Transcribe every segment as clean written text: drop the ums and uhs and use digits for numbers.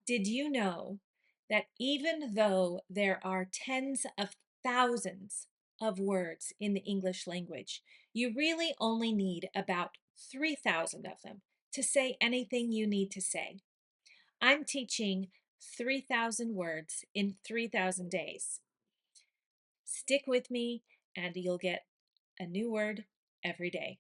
Did you know that even though there are tens of thousands of words in the English language, you really only need about 3,000 of them to say anything you need to say? I'm teaching 3,000 words in 3,000 days. Stick with me and you'll get a new word every day.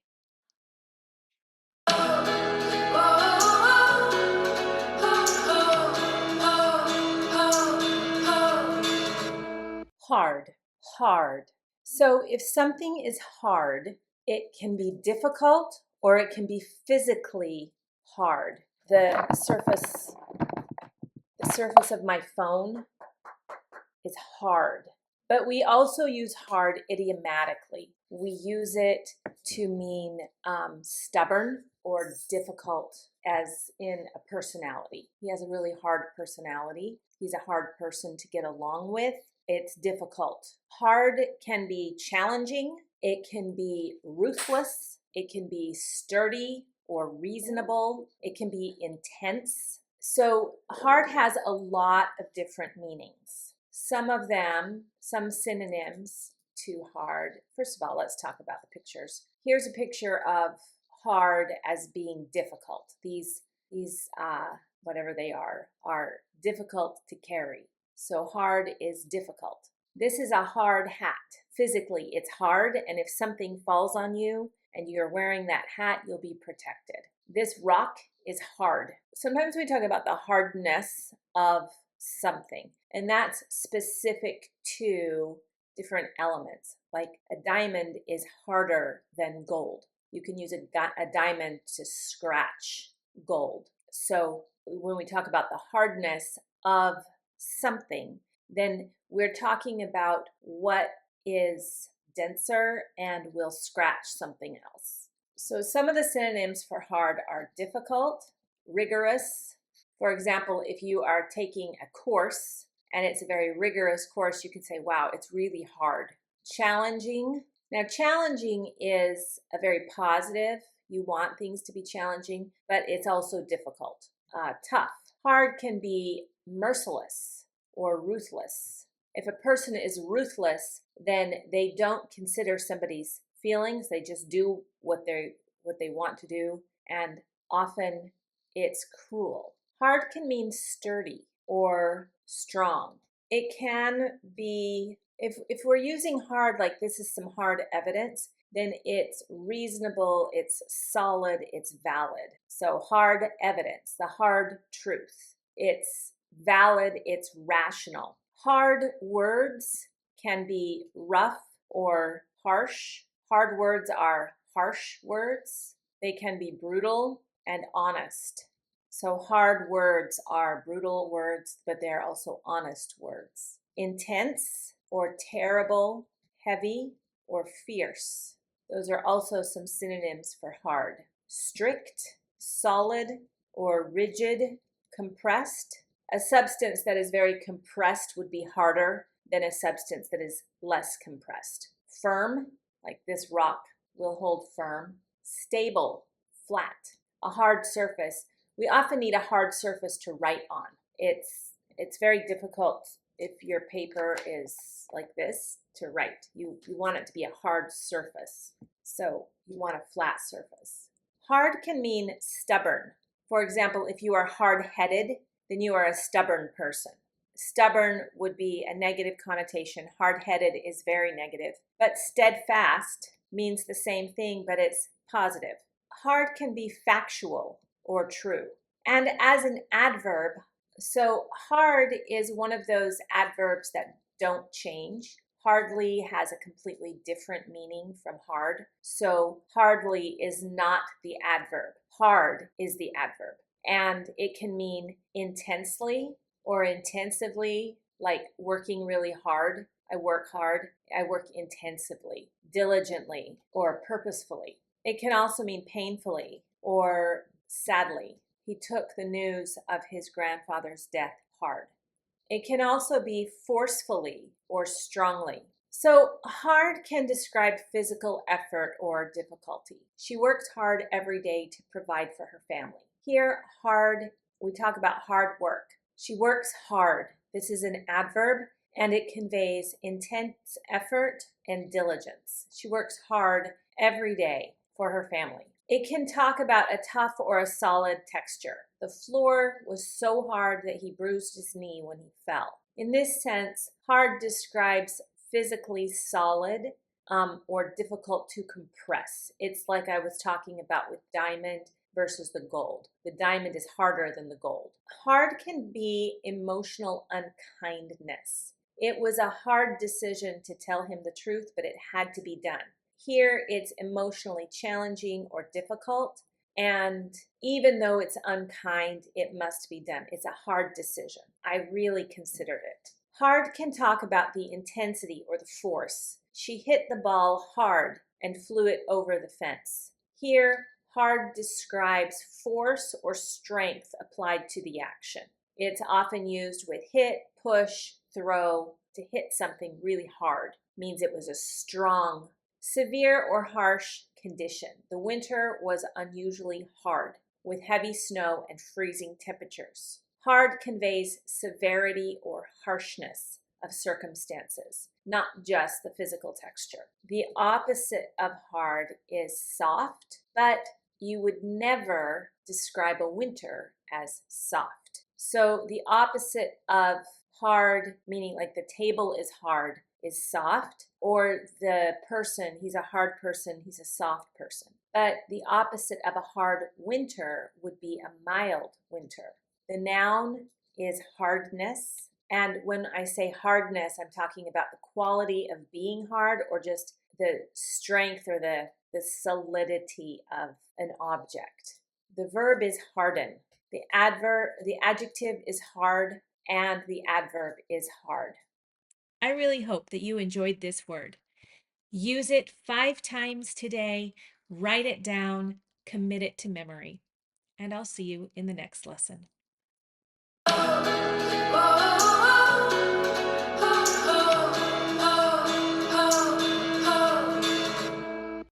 Hard, hard. So if something is hard, it can be difficult or it can be physically hard. The surface of my phone is hard. But we also use hard idiomatically. We use it to mean stubborn or difficult, as in a personality. He has a really hard personality. He's a hard person to get along with. It's difficult. Hard can be challenging. It can be ruthless. It can be sturdy or reasonable. It can be intense. So hard has a lot of different meanings. Some synonyms to hard. First of all, let's talk about the pictures. Here's a picture of hard as being difficult. These whatever they are difficult to carry. So hard is difficult. This is a hard hat. Physically, it's hard, and if something falls on you and you're wearing that hat, you'll be protected. This rock is hard. Sometimes we talk about the hardness of something, and that's specific to different elements. Like a diamond is harder than gold. You can use a diamond to scratch gold. So when we talk about the hardness of something, then we're talking about what is denser and will scratch something else. So some of the synonyms for hard are difficult, rigorous. For example, if you are taking a course and it's a very rigorous course, you can say, wow, it's really hard. Challenging. Now, challenging is a very positive. You want things to be challenging, but it's also difficult. Tough. Hard can be merciless or ruthless. If a person is ruthless, then they don't consider somebody's feelings. They just do what they want to do, and often it's cruel. Hard can mean sturdy or strong. It can be, if we're using hard like this is some hard evidence, then it's reasonable, it's solid, it's valid. So hard evidence, the hard truth. It's valid, it's rational. Hard words can be rough or harsh. Hard words are harsh words. They can be brutal and honest. So hard words are brutal words, but they're also honest words. Intense or terrible, heavy or fierce. Those are also some synonyms for hard. Strict, solid or rigid, compressed. A substance that is very compressed would be harder than a substance that is less compressed. Firm, like this rock will hold firm. Stable, flat. A hard surface. We often need a hard surface to write on. It's very difficult if your paper is like this to write. You want it to be a hard surface. So you want a flat surface. Hard can mean stubborn. For example, if you are hard-headed, then you are a stubborn person. Stubborn would be a negative connotation. Hard-headed is very negative. But steadfast means the same thing, but it's positive. Hard can be factual or true. And as an adverb, so hard is one of those adverbs that don't change. Hardly has a completely different meaning from hard. So hardly is not the adverb. Hard is the adverb. And it can mean intensely or intensively, like working really hard. I work hard. I work intensively, diligently, or purposefully. It can also mean painfully or sadly. He took the news of his grandfather's death hard. It can also be forcefully or strongly. So hard can describe physical effort or difficulty. She works hard every day to provide for her family. Here, hard, we talk about hard work. She works hard. This is an adverb and it conveys intense effort and diligence. She works hard every day for her family. It can talk about a tough or a solid texture. The floor was so hard that he bruised his knee when he fell. In this sense, hard describes physically solid or difficult to compress. It's like I was talking about with diamond versus the gold. The diamond is harder than the gold. Hard can be emotional unkindness. It was a hard decision to tell him the truth, but it had to be done. Here, it's emotionally challenging or difficult, and even though it's unkind, it must be done. It's a hard decision. I really considered it. Hard can talk about the intensity or the force. She hit the ball hard and flew it over the fence. Here, hard describes force or strength applied to the action. It's often used with hit, push, throw. To hit something really hard means it was a strong, severe or harsh condition. The winter was unusually hard, with heavy snow and freezing temperatures. Hard conveys severity or harshness of circumstances, not just the physical texture. The opposite of hard is soft, but you would never describe a winter as soft. So the opposite of hard, meaning like the table is hard, is soft, or the person, he's a hard person, he's a soft person. But the opposite of a hard winter would be a mild winter. The noun is hardness. And when I say hardness, I'm talking about the quality of being hard or just the strength or the solidity of an object. The verb is harden. The adjective is hard, and the adverb is hard. I really hope that you enjoyed this word. Use it 5 times today, write it down, commit it to memory, and I'll see you in the next lesson.